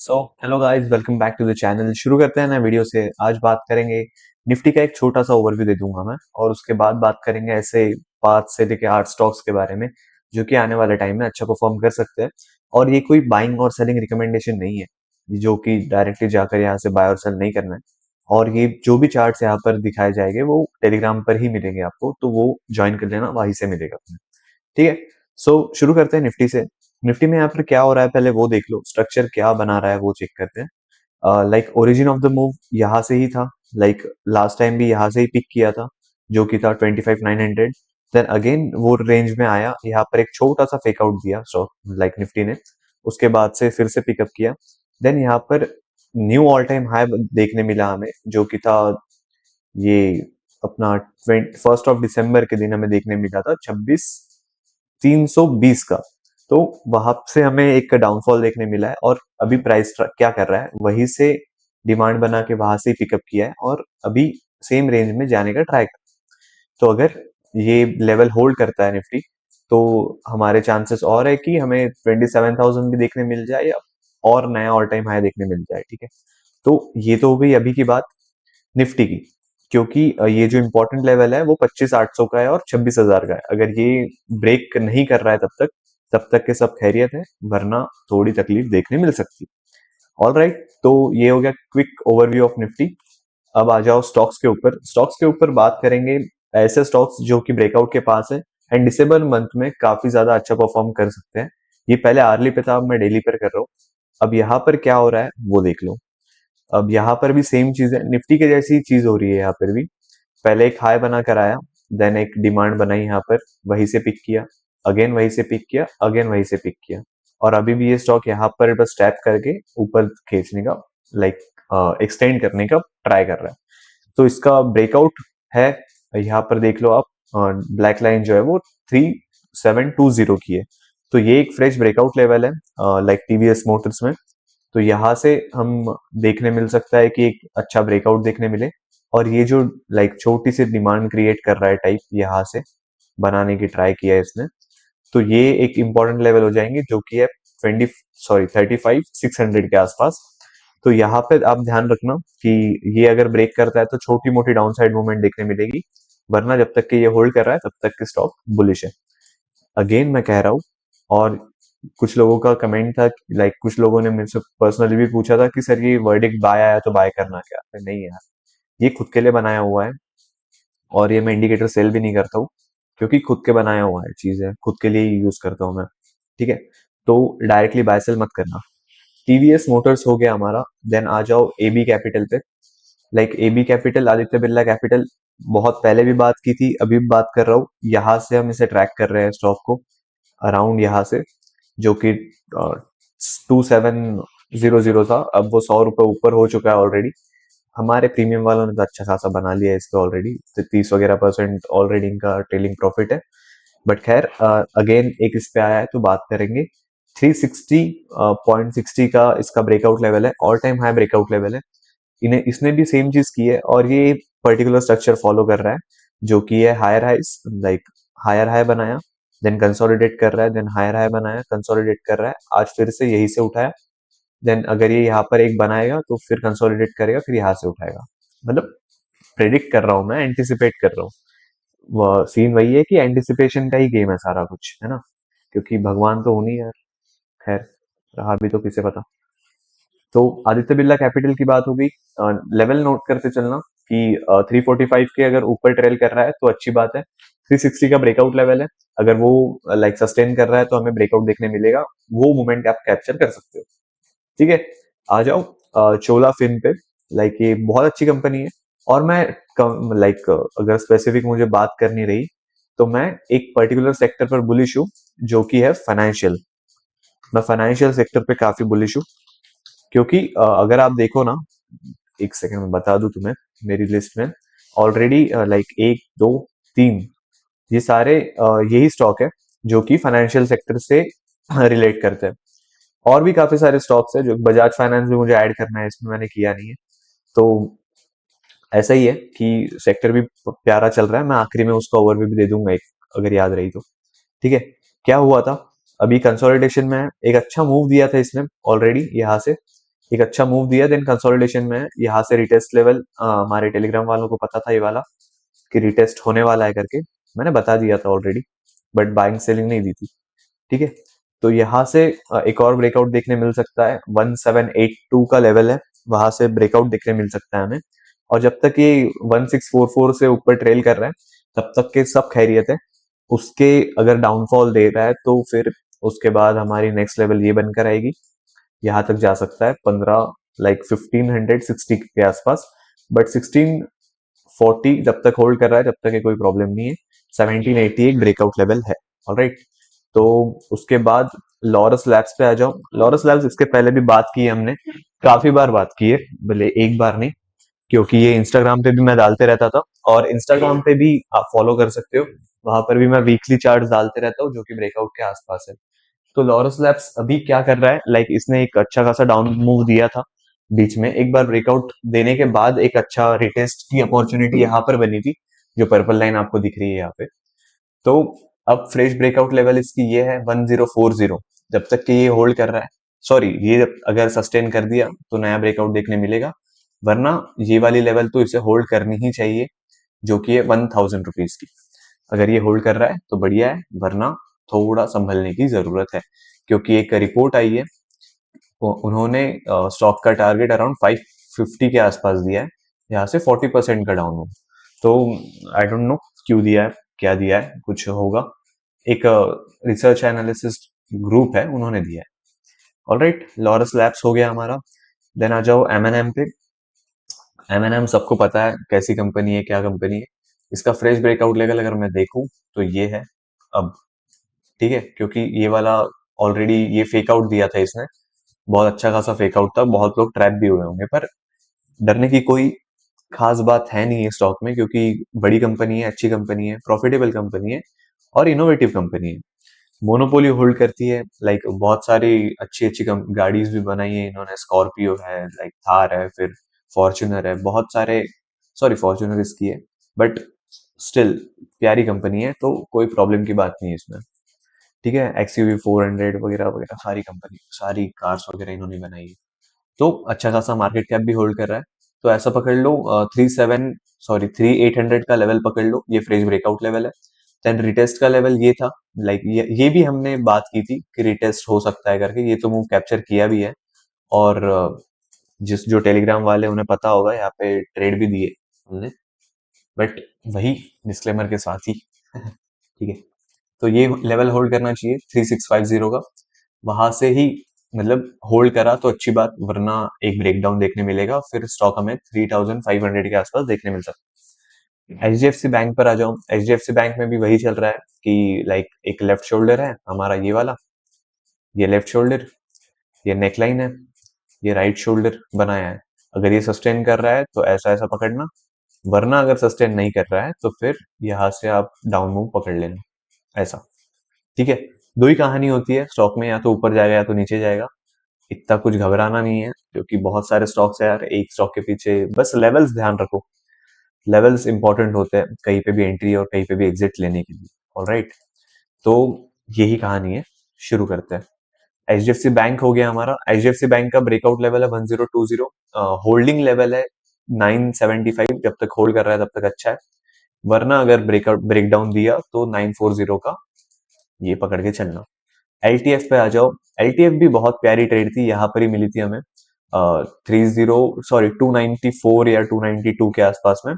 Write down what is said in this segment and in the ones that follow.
So hello guys, welcome back to the channel. शुरू करते हैं नए वीडियो से। आज बात करेंगे निफ्टी का, एक छोटा सा ओवरव्यू दे दूंगा मैं, और उसके बाद बात करेंगे ऐसे 5 से लेकर 8 स्टॉक्स के बारे में जो कि आने वाले टाइम में अच्छा परफॉर्म कर सकते हैं। और ये कोई बाइंग और सेलिंग रिकमेंडेशन नहीं है, जो कि डायरेक्टली जाकर यहाँ से बाय और सेल नहीं करना है। और ये जो भी चार्ट्स यहाँ पर दिखाए जाएंगे वो टेलीग्राम पर ही मिलेंगे आपको, तो वो ज्वाइन कर लेना, वहीं से मिलेगा अपने। ठीक है। शुरू करते हैं निफ्टी से। निफ्टी में यहाँ पर क्या हो रहा है पहले वो देख लो, स्ट्रक्चर क्या बना रहा है वो चेक करते हैं। Like origin of the move यहाँ से ही था। लाइक लास्ट टाइम भी यहाँ से ही पिक किया था, जो कि था 25,900। देन अगेन वो रेंज में आया, यहाँ पर एक छोटा सा फेक आउट दिया स्टॉक लाइक निफ्टी ने। उसके बाद से फिर से पिकअप किया। देन यहाँ पर न्यू ऑल टाइम हाई देखने मिला हमें, जो कि था ये अपना 1 दिसंबर के दिन हमें देखने मिला था 26,320 का। तो वहां से हमें एक डाउनफॉल देखने मिला है, और अभी प्राइस क्या कर रहा है, वहीं से डिमांड बना के वहां से पिकअप किया है, और अभी सेम रेंज में जाने का ट्राई कर। तो अगर ये लेवल होल्ड करता है निफ्टी, तो हमारे चांसेस और है कि हमें 27,000 भी देखने मिल जाए, या और नया ऑल टाइम हाई देखने मिल जाए। ठीक है। तो ये तो हो गई अभी की बात निफ्टी की, क्योंकि ये जो इम्पोर्टेंट लेवल है वो 25,800 का है और 26,000 का है। अगर ये ब्रेक नहीं कर रहा है तब तक के सब खैरियत है, वरना थोड़ी तकलीफ देखने मिल सकती है। ऑल राइट, तो ये हो गया क्विक ओवरव्यू ऑफ निफ्टी। अब आ जाओ स्टॉक्स के ऊपर। स्टॉक्स के ऊपर बात करेंगे ऐसे स्टॉक्स जो कि ब्रेकआउट के पास है एंड दिसंबर मंथ में काफी ज्यादा अच्छा परफॉर्म कर सकते हैं। ये पहले आर्ली पे था, अब मैं डेली पर कर रहा हूँ। अब यहाँ पर क्या हो रहा है वो देख लो। अब यहाँ पर भी सेम चीज है, निफ्टी के जैसी चीज हो रही है यहाँ पर भी। पहले एक हाई बना कर आया, देन एक डिमांड बनाई यहाँ पर, वहीं से पिक किया, अगेन वहीं से पिक किया, अगेन वहीं से पिक किया। और अभी भी ये स्टॉक यहाँ पर बस टैप करके ऊपर खींचने का, लाइक एक्सटेंड करने का ट्राई कर रहा है। तो इसका ब्रेकआउट है, यहाँ पर देख लो आप। ब्लैक लाइन जो है वो 3720 की है। तो ये एक फ्रेश ब्रेकआउट लेवल है लाइक टीवीएस मोटर्स में। तो यहाँ से हम देखने मिल सकता है कि एक अच्छा ब्रेकआउट देखने मिले। और ये जो लाइक छोटी सी डिमांड क्रिएट कर रहा है टाइप, यहाँ से बनाने की ट्राई किया है इसने। तो ये एक इंपॉर्टेंट लेवल हो जाएंगे, जो कि है 35,600 के आसपास। तो यहाँ पे आप ध्यान रखना कि ये अगर ब्रेक करता है तो छोटी मोटी डाउन साइड मूवमेंट देखने मिलेगी, वरना जब तक कि ये होल्ड कर रहा है तब तक के स्टॉक बुलिश है। अगेन मैं कह रहा हूँ। और कुछ लोगों का कमेंट था, लाइक कुछ लोगों ने मुझसे पर्सनली भी पूछा था कि सर ये वर्डिक्ट बाय आया तो बाय करना क्या है। नहीं यार, ये खुद के लिए बनाया हुआ है, और ये मैं इंडिकेटर सेल भी नहीं करता हूँ, क्योंकि खुद के बनाया हुआ है, चीज है, खुद के लिए ही यूज करता हूँ मैं। ठीक है। तो डायरेक्टली बाय सेल मत करना। टीवीएस मोटर्स हो गया हमारा। देन आ जाओ एबी कैपिटल पे। Like AB Capital, Aditya Birla Capital, बहुत पहले भी बात की थी, अभी भी बात कर रहा हूँ। यहाँ से हम इसे ट्रैक कर रहे हैं स्टॉक को, अराउंड यहाँ से, जो कि 2700 था। अब वो 100 रुपए ऊपर हो चुका है ऑलरेडी। हमारे प्रीमियम वालों ने तो अच्छा खासा बना लिया है इस पे ऑलरेडी, 30 वगैरह% ऑलरेडी इनका ट्रेलिंग प्रॉफिट है। बट खैर, अगेन एक इस पे आया है तो बात करेंगे। 360.60 का इसका ब्रेकआउट लेवल है, all time high breakout level है। इन्हें इसने भी सेम चीज की है, और ये पर्टिकुलर स्ट्रक्चर फॉलो कर रहा है, जो कि है हायर हाइस, लाइक हायर हाई बनाया, देन कंसोलिडेट कर रहा है, देन हायर हाई बनाया, कंसोलिडेट कर रहा है, आज फिर से यही से उठाया। देन अगर ये यहाँ पर एक बनाएगा तो फिर कंसोलिडेट करेगा, फिर यहाँ से उठाएगा। मतलब प्रेडिक्ट कर रहा हूँ मैं, एंटिसिपेट कर रहा हूँ। सीन वही है कि एंटिसिपेशन का ही गेम है सारा कुछ, है ना, क्योंकि भगवान तो हो नहीं यार। खैर, रहा भी तो किसे पता। तो आदित्य बिरला कैपिटल की बात हो गई। लेवल नोट करते चलना कि 345 के अगर ऊपर ट्रेल कर रहा है तो अच्छी बात है। 360 का ब्रेकआउट लेवल है, अगर वो लाइक सस्टेन कर रहा है तो हमें ब्रेकआउट देखने मिलेगा। वो मोमेंट आप कैप्चर कर सकते हो। ठीक है। आ जाओ चोला फिन पे। लाइक ये बहुत अच्छी कंपनी है, और मैं लाइक अगर स्पेसिफिक मुझे बात करनी रही, तो मैं एक पर्टिकुलर सेक्टर पर बुलिश हूँ, जो कि है फाइनेंशियल। मैं फाइनेंशियल सेक्टर पे काफी बुलिश हूँ, क्योंकि अगर आप देखो ना, एक सेकंड में बता दूं तुम्हें, मेरी लिस्ट में ऑलरेडी लाइक 1, 2, 3, ये सारे यही स्टॉक है जो कि फाइनेंशियल सेक्टर से रिलेट करते हैं। और भी काफी सारे स्टॉक्स है, जो बजाज फाइनेंस भी मुझे ऐड करना है, इसमें मैंने किया नहीं है। तो ऐसा ही है कि सेक्टर भी प्यारा चल रहा है। मैं आखिरी में उसका ओवरव्यू भी दे दूंगा एक, अगर याद रही तो। ठीक है। क्या हुआ था, अभी कंसोलिडेशन में है, एक अच्छा मूव दिया था इसने ऑलरेडी यहाँ से। एक अच्छा मूव दिया, देन कंसोलिडेशन में है। यहाँ से रिटेस्ट लेवल हमारे टेलीग्राम वालों को पता था ये वाला कि रिटेस्ट होने वाला है करके, मैंने बता दिया था ऑलरेडी, बट बाइंग सेलिंग नहीं दी थी। ठीक है, तो यहाँ से एक और ब्रेकआउट देखने मिल सकता है, 1782 का लेवल है, वहां से ब्रेकआउट देखने मिल सकता है हमें। और जब तक ये 1644 से ऊपर ट्रेल कर रहा है तब तक के सब खैरियत है। उसके अगर डाउनफॉल दे रहा है तो फिर उसके बाद हमारी नेक्स्ट लेवल ये बनकर आएगी, यहाँ तक जा सकता है 15, लाइक 1560 के आसपास। बट 1640 जब तक होल्ड कर रहा है तब तक ये कोई प्रॉब्लम नहीं है। 1780 एक ब्रेकआउट लेवल है। ऑलराइट, तो उसके बाद लॉरस लैब्स पे आ जाओ। लॉरस लैब्स इसके पहले भी बात की है हमने, काफी बार बात की है, भले एक बार नहीं, क्योंकि ये इंस्टाग्राम पे भी मैं डालते रहता था, और इंस्टाग्राम पे भी आप फॉलो कर सकते हो, वहां पर भी मैं वीकली चार्ट डालते रहता हूँ जो कि ब्रेकआउट के आसपास है। तो लॉरस लैब्स अभी क्या कर रहा है, लाइक इसने एक अच्छा खासा डाउन मूव दिया था बीच में, एक बार ब्रेकआउट देने के बाद एक अच्छा रिटेस्ट की अपॉर्चुनिटी यहाँ पर बनी थी, जो पर्पल लाइन आपको दिख रही है यहाँ पे। तो अब फ्रेश ब्रेकआउट लेवल इसकी ये है 1040। जब तक कि ये होल्ड कर रहा है, सॉरी, ये अगर सस्टेन कर दिया तो नया ब्रेकआउट देखने मिलेगा, वरना ये वाली लेवल तो इसे होल्ड करनी ही चाहिए, जो कि है 1000 रुपीज की। अगर ये होल्ड कर रहा है तो बढ़िया है, वरना थोड़ा संभलने की जरूरत है, क्योंकि एक रिपोर्ट आई है, उन्होंने स्टॉक का टारगेट अराउंड 550 के आसपास दिया है, यहाँ से 40% का डाउन हो। तो आई डोंट नो क्यों दिया है, क्या दिया है, कुछ होगा। एक रिसर्च एनालिसिस ग्रुप है, उन्होंने दिया है। ऑलराइट, लॉरस लैब्स हो गया हमारा। देन आ जाओ एम पे। एम सबको पता है कैसी कंपनी है, क्या कंपनी है। इसका फ्रेश ब्रेकआउट लेवल अगर मैं देखूं तो ये है अब। ठीक है, क्योंकि ये वाला ऑलरेडी ये फेक आउट दिया था इसने, बहुत अच्छा खासा फेक आउट था, बहुत लोग ट्रैप भी हुए होंगे, पर डरने की कोई खास बात है नहीं है स्टॉक में, क्योंकि बड़ी कंपनी है, अच्छी कंपनी है, प्रॉफिटेबल कंपनी है, और इनोवेटिव कंपनी है। मोनोपोली होल्ड करती है, लाइक बहुत सारी अच्छी अच्छी गाड़ीज भी बनाई है इन्होंने, स्कॉर्पियो है, लाइक थार है, फिर फॉर्च्यूनर है, बहुत सारे, सॉरी फॉर्च्यूनर इसकी है, बट स्टिल प्यारी कंपनी है, तो कोई प्रॉब्लम की बात नहीं है इसमें। ठीक है, XUV 400 वगैरह वगैरह सारी कंपनी, सारी कार्स वगैरह इन्होंने बनाई है, तो अच्छा खासा मार्केट कैप भी होल्ड कर रहा है। तो ऐसा पकड़ लो, 3800 का लेवल पकड़ लो, ये फ्रेश ब्रेकआउट लेवल है। देन रिटेस्ट का लेवल ये था, लाइक ये भी हमने बात की थी कि रिटेस्ट हो सकता है करके, ये तो मूव कैप्चर किया भी है। और जिस जो टेलीग्राम वाले उन्हें पता होगा, यहाँ पे ट्रेड भी दिए हमने, बट वही डिस्क्लेमर के साथ ही ठीक है, तो ये लेवल होल्ड करना चाहिए 3650 का, वहां से ही मतलब होल्ड करा तो अच्छी बात, वरना एक ब्रेकडाउन देखने मिलेगा, फिर स्टॉक हमें 3500 के आसपास देखने मिल सकता है। HDFC बैंक पर आ जाओ। HDFC बैंक में भी वही चल रहा है कि लाइक एक लेफ्ट शोल्डर है हमारा ये वाला, ये लेफ्ट शोल्डर, ये नेकलाइन है, ये राइट शोल्डर बनाया है। अगर ये सस्टेन कर रहा है तो ऐसा ऐसा पकड़ना, वरना अगर सस्टेन नहीं कर रहा है तो फिर यहाँ से आप डाउन मूव पकड़ लेना, ऐसा। ठीक है, दो ही कहानी होती है स्टॉक में, या तो ऊपर जाएगा या तो नीचे जाएगा। इतना कुछ घबराना नहीं है, क्योंकि बहुत सारे स्टॉक्स है यार, एक स्टॉक के पीछे बस लेवल्स ध्यान रखो, लेवल्स इंपॉर्टेंट होते हैं कहीं पे भी एंट्री और कहीं पे भी एग्जिट लेने के लिए। ऑलराइट, तो यही कहानी है, शुरू करते हैं। HDFC बैंक हो गया हमारा। HDFC बैंक का ब्रेकआउट लेवल है 1020, होल्डिंग लेवल है 975, जब तक होल्ड कर रहा है तब तक अच्छा है, वरना अगर ब्रेकआउट ब्रेकडाउन दिया तो 940 का ये पकड़ के चलना। LTF पे आ जाओ। LTF भी बहुत प्यारी ट्रेड थी, यहाँ पर ही मिली थी हमें 294 या 292 के आसपास में।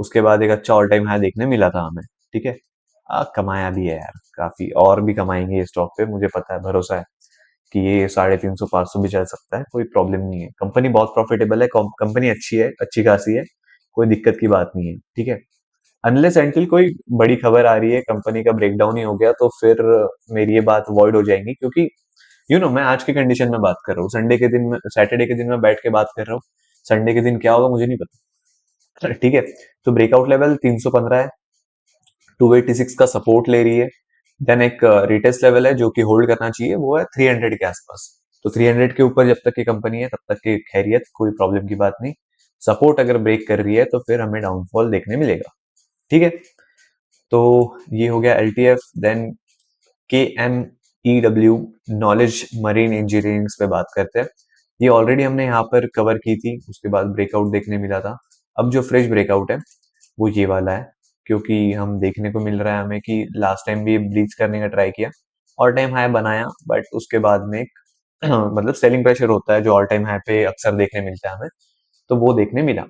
उसके बाद एक अच्छा ऑल टाइम हाई देखने मिला था हमें। ठीक है, कमाया भी है यार काफी, और भी कमाएंगे ये स्टॉक पे, मुझे पता है, भरोसा है कि ये 350 500 भी चल सकता है, कोई प्रॉब्लम नहीं है। कंपनी बहुत प्रॉफिटेबल है, कंपनी अच्छी है, अच्छी खासी है, कोई दिक्कत की बात नहीं है। ठीक है, अनलेस एंटिल कोई बड़ी खबर आ रही है कंपनी का ब्रेकडाउन ही हो गया, तो फिर मेरी ये बात अवॉइड हो जाएंगी, क्योंकि मैं आज की कंडीशन में बात कर रहा हूँ, संडे के दिन में, सैटरडे के दिन में बैठ के बात कर रहा हूँ। संडे के दिन क्या होगा मुझे नहीं पता। ठीक है, तो ब्रेकआउट लेवल 315 है, 286 का सपोर्ट ले रही है। देन एक रिटेस्ट लेवल है जो कि होल्ड करना चाहिए, वो है 300 के आसपास। तो 300 के ऊपर जब तक की कंपनी है तब तक की खैरियत, कोई प्रॉब्लम की बात नहीं। सपोर्ट अगर ब्रेक कर रही है तो फिर हमें डाउनफॉल देखने मिलेगा। ठीक है, तो ये हो गया LTF। Then KMEW, Knowledge Marine Engineering पे बात करते हैं। ये ऑलरेडी हमने यहाँ पर कवर की थी, उसके बाद ब्रेकआउट देखने मिला था। अब जो फ्रेश ब्रेकआउट है वो ये वाला है, क्योंकि हम देखने को मिल रहा है हमें कि लास्ट टाइम भी ब्रीच करने का ट्राई किया, ऑल टाइम हाई बनाया, बट उसके बाद में एक मतलब सेलिंग प्रेशर होता है जो ऑल टाइम हाई पे अक्सर देखने मिलता है हमें, तो वो देखने मिला।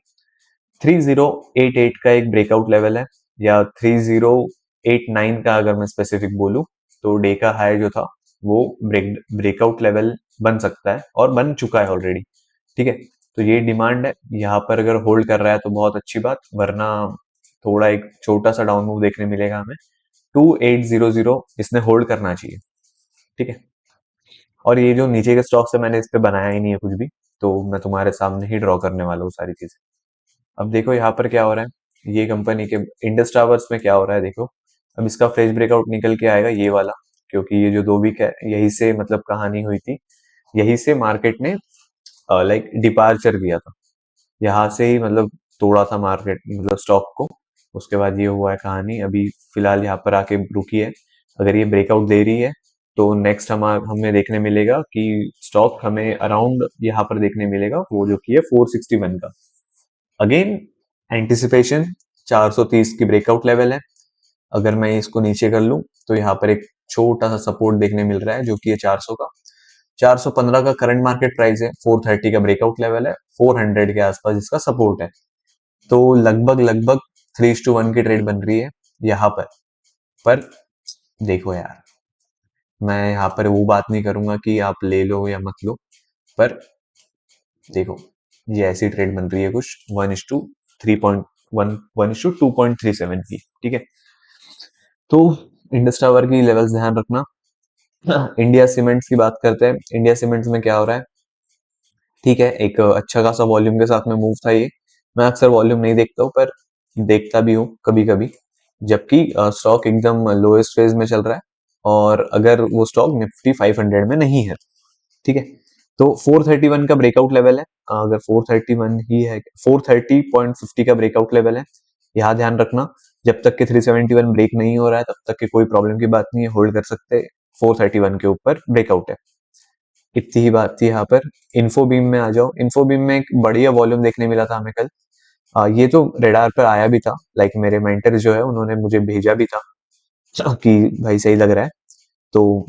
3088 का एक ब्रेकआउट लेवल है, या 3089 का अगर मैं स्पेसिफिक बोलूं, तो डे का हाई जो था वो ब्रेकआउट लेवल बन सकता है और बन चुका है ऑलरेडी। ठीक है, तो ये डिमांड है, यहाँ पर अगर होल्ड कर रहा है तो बहुत अच्छी बात, वरना थोड़ा एक छोटा सा डाउन मूव देखने मिलेगा हमें। 2800 इसने होल्ड करना चाहिए। ठीक है, और ये जो नीचे के स्टॉक्स है मैंने इस पे बनाया ही नहीं है कुछ भी, तो मैं तुम्हारे सामने ही ड्रॉ करने वाला हूँ सारी चीजें। अब देखो यहाँ पर क्या हो रहा है, ये कंपनी के इंडस टावर्स में क्या हो रहा है देखो। अब इसका फ्रेश ब्रेकआउट निकल के आएगा ये वाला, क्योंकि ये जो 2 वीक है यही से मतलब कहानी हुई थी, यही से मार्केट ने लाइक डिपार्चर दिया था, यहाँ से ही मतलब तोड़ा था मार्केट मतलब स्टॉक को। उसके बाद ये हुआ है कहानी, अभी फिलहाल यहाँ पर आके रुकी है। अगर ये ब्रेकआउट दे रही है तो नेक्स्ट हमें देखने मिलेगा कि स्टॉक हमें अराउंड यहाँ पर देखने मिलेगा, वो जो कि है 461 का। अगेन एंटिसिपेशन 430 की ब्रेकआउट लेवल है। अगर मैं इसको नीचे कर लूं तो यहाँ पर एक छोटा सा सपोर्ट देखने मिल रहा है जो कि है 400 का। 415 का करंट मार्केट प्राइस है, 430 का ब्रेकआउट लेवल है, 400 के आसपास इसका सपोर्ट है। तो लगभग लगभग 3:1 की ट्रेड बन रही है यहाँ पर देखो यार, मैं यहाँ पर वो बात नहीं करूंगा कि आप ले लो या मत लो, पर देखो ये ऐसी ट्रेड बन रही है कुछ 1:3.1 1:2.37 की। ठीक है, तो इंडस टावर की लेवल्स ध्यान रखना। इंडिया सीमेंट्स की बात करते हैं, इंडिया सीमेंट्स में क्या हो रहा है। ठीक है, एक अच्छा खासा वॉल्यूम के साथ में मूव था ये। मैं अक्सर वॉल्यूम नहीं देखता हूँ, पर देखता भी हूँ कभी कभी, जबकि स्टॉक एकदम लोएस्ट फेज में चल रहा है, और अगर वो स्टॉक निफ्टी 500 में नहीं है। ठीक है, तो 431 का ब्रेकआउट लेवल है, अगर 431 ही है, 430.50 का ब्रेकआउट लेवल है, यहाँ ध्यान रखना। जब तक कि 371 ब्रेक नहीं हो रहा है तब तक के कोई प्रॉब्लम की बात नहीं है, होल्ड कर सकते हैं। 431 के ऊपर ब्रेकआउट है, इतनी ही बात थी यहाँ पर। इन्फोबीम में आ जाओ, इन्फोबीम में एक बढ़िया वॉल्यूम देखने मिला था हमें कल। ये तो रेडार पर आया भी था, लाइक मेरे मेंटर जो है उन्होंने मुझे भेजा भी था कि भाई सही लग रहा है, तो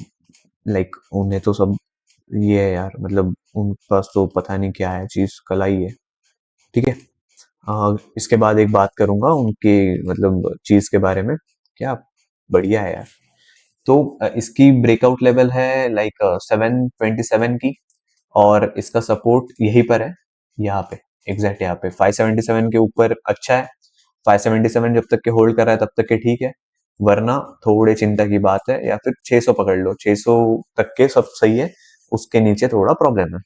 लाइक उन्हें तो सब ये है यार, मतलब उनके पास तो पता नहीं क्या है चीज, कला ही है। ठीक है, इसके बाद एक बात करूंगा उनके मतलब चीज के बारे में, क्या बढ़िया है यार। तो इसकी ब्रेकआउट लेवल है लाइक 727 की, और इसका सपोर्ट यहीं पर है, यहाँ पे एग्जैक्ट यहाँ पे 577 के ऊपर अच्छा है। 577 जब तक के होल्ड कर रहा है तब तक के ठीक है, वरना थोड़े चिंता की बात है, या फिर 600 पकड़ लो, 600 तक के सब सही है, उसके नीचे थोड़ा प्रॉब्लम है।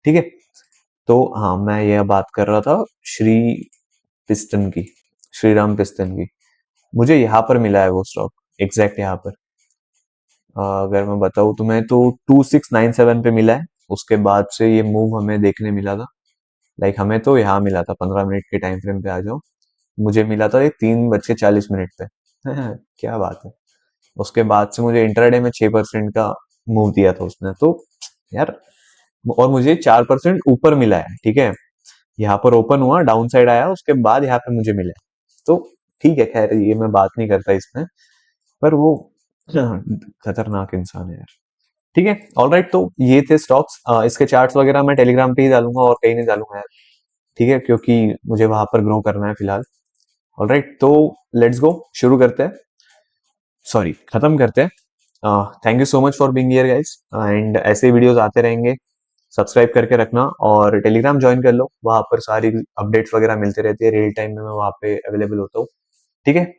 ठीक है, तो हाँ मैं यह बात कर रहा था श्री पिस्टन की, श्रीराम पिस्टन की। मुझे यहाँ पर मिला है वो स्टॉक, एग्जैक्ट यहाँ पर। अगर मैं बताऊँ तुम्हें तो 2697 पे मिला है, उसके बाद से ये मूव हमें देखने मिला था, लाइक हमें तो यहाँ मिला था 15 मिनट के टाइम फ्रेम पे आ जाओ, मुझे मिला था ये 3:40 पे। क्या बात है, उसके बाद से मुझे इंटरडे में 6% का मूव दिया था उसने, तो यार, और मुझे 4% ऊपर मिला है। ठीक है, यहाँ पर ओपन हुआ, डाउन साइड आया, उसके बाद यहाँ पे मुझे मिला, तो ठीक है, खैर ये मैं बात नहीं करता इसमें, पर वो खतरनाक इंसान है यार। ठीक है, ऑलराइट, तो ये थे स्टॉक्स। इसके चार्ट्स वगैरह मैं टेलीग्राम पे ही डालूंगा और कहीं नहीं डालूंगा यार। ठीक है, क्योंकि मुझे वहां पर ग्रो करना है फिलहाल। ऑलराइट, तो लेट्स गो, शुरू करते हैं, सॉरी खत्म करते हैं। Thank you so much for being here guys, and ऐसे वीडियोस आते रहेंगे। सब्सक्राइब करके रखना और टेलीग्राम ज्वाइन कर लो, वहां पर सारी अपडेट्स वगैरह मिलते रहती है, रियल टाइम में मैं वहां पे अवेलेबल होता हूँ। ठीक है,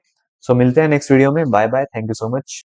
सो मिलते हैं नेक्स्ट वीडियो में, bye bye, thank you so much.